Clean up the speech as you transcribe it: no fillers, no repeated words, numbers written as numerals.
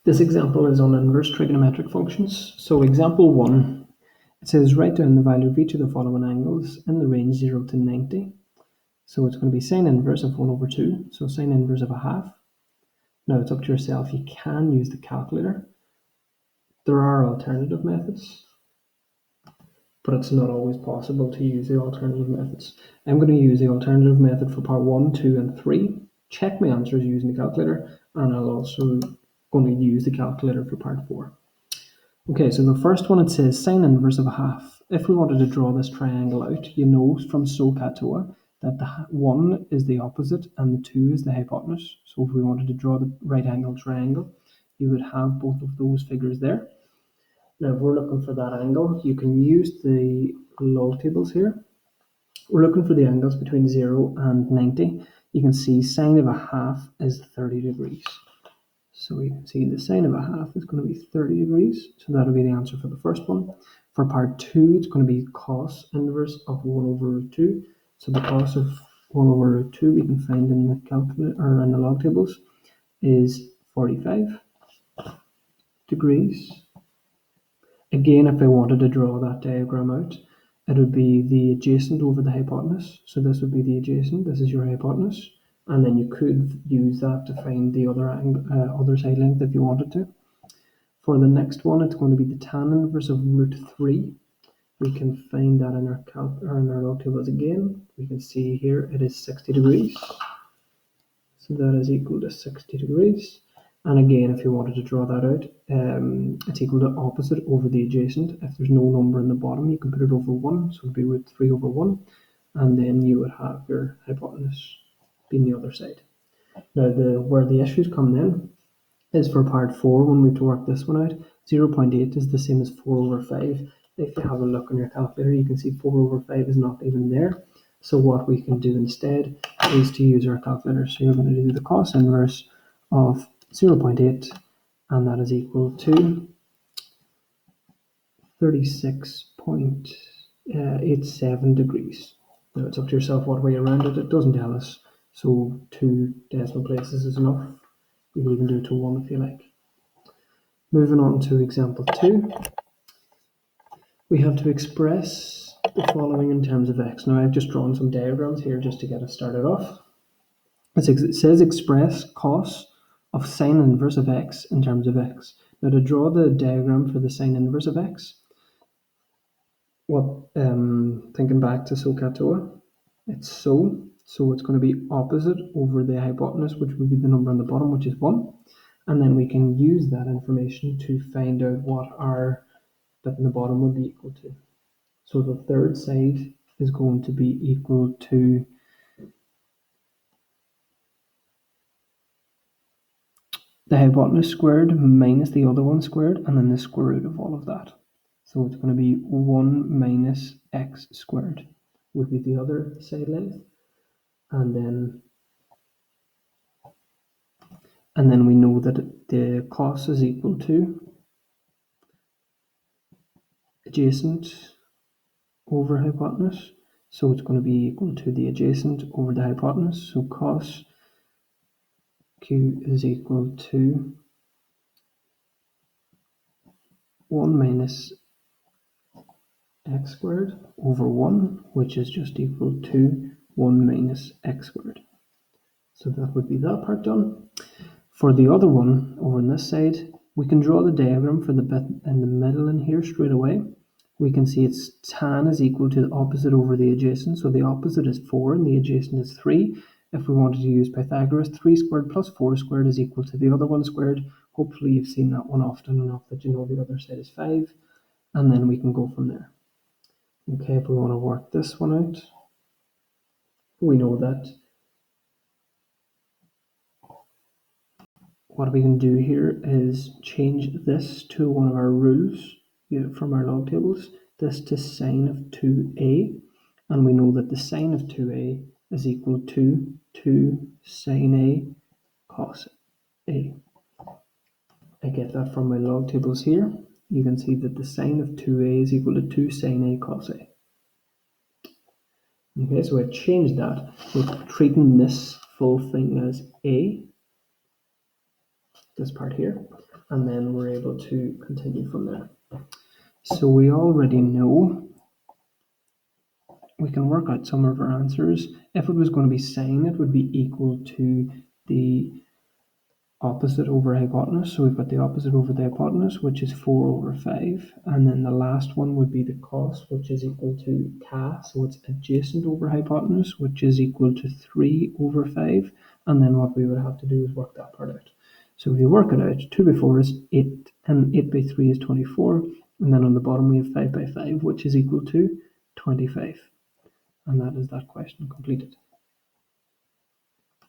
This example is on inverse trigonometric functions. So example 1, it says write down the value of each of the following angles in the range 0 to 90. So it's going to be sine inverse of 1 over 2, so sine inverse of a half. Now it's up to yourself, you can use the calculator. There are alternative methods, but it's not always possible to use the alternative methods. I'm going to use the alternative method for part 1, 2 and 3. Check my answers using the calculator, and I'll also going to use the calculator for part 4. Okay, so the first one, it says sine inverse of a half. If we wanted to draw this triangle out, you know from SOHCAHTOA that the 1 is the opposite and the 2 is the hypotenuse. So if we wanted to draw the right angle triangle, you would have both of those figures there. Now, if we're looking for that angle, you can use the log tables here. We're looking for the angles between 0 and 90. You can see sine of a half is 30 degrees. So you can see the sine of a half is going to be 30 degrees. So that'll be the answer for the first one. For part 2, it's going to be cos inverse of 1 over root 2. So the cos of 1 over root 2 we can find in the calculator or in the log tables is 45 degrees. Again, if I wanted to draw that diagram out, it would be the adjacent over the hypotenuse. So this would be the adjacent, this is your hypotenuse. And then you could use that to find the other side length if you wanted to. For the next one, it's going to be the tan inverse of root 3. We can find that in our log tables again. We can see here it is 60 degrees. So that is equal to 60 degrees. And again, if you wanted to draw that out, it's equal to opposite over the adjacent. If there's no number in the bottom, you can put it over 1. So it would be root 3 over 1. And then you would have your hypotenuse being the other side. Now, where the issues come in is for part 4, when we have to work this one out. 0.8 is the same as 4 over 5. If you have a look on your calculator, you can see 4 over 5 is not even there. So what we can do instead is to use our calculator. So you're going to do the cos inverse of 0.8, and that is equal to 36.87 degrees. Now, it's up to yourself what way around it. It doesn't tell us. So 2 decimal places is enough. You can even do it to 1 if you like. Moving on to example 2. We have to express the following in terms of x. Now, I've just drawn some diagrams here just to get us started off. It says express cos of sine inverse of x in terms of x. Now, to draw the diagram for the sine inverse of x, thinking back to SOHCAHTOA, it's so it's going to be opposite over the hypotenuse, which would be the number on the bottom, which is 1. And then we can use that information to find out what our bit in the bottom would be equal to. So the third side is going to be equal to the hypotenuse squared minus the other one squared, and then the square root of all of that. So it's going to be 1 minus x squared would be the other side length. And then we know that the cos is equal to adjacent over hypotenuse. So it's going to be equal to the adjacent over the hypotenuse. So cos q is equal to 1 minus x squared over 1, which is just equal to 1 minus x squared. So that would be that part done. For the other one over on this side, we can draw the diagram for the bit in the middle in here straight away. We can see it's tan is equal to the opposite over the adjacent. So the opposite is 4 and the adjacent is 3. If we wanted to use Pythagoras, 3 squared plus 4 squared is equal to the other one squared. Hopefully you've seen that one often enough that you know the other side is 5. And then we can go from there. Okay, if we want to work this one out, we know that what we can do here is change this to one of our rules from our log tables, this to sine of 2a, and we know that the sine of 2a is equal to 2 sine a cos a. I get that from my log tables here. You can see that the sine of 2a is equal to 2 sine a cos a. Okay, so I've changed that with treating this full thing as a. this part here, and then we're able to continue from there. So we already know we can work out some of our answers. If it was going to be sine, it would be equal to the opposite over hypotenuse. So we've got the opposite over the hypotenuse, which is 4 over 5. And then the last one would be the cos, which is equal to ca. So it's adjacent over hypotenuse, which is equal to 3 over 5. And then what we would have to do is work that part out. So if you work it out, 2 by 4 is 8, and 8 by 3 is 24. And then on the bottom we have 5 by 5, which is equal to 25. And that is that question completed.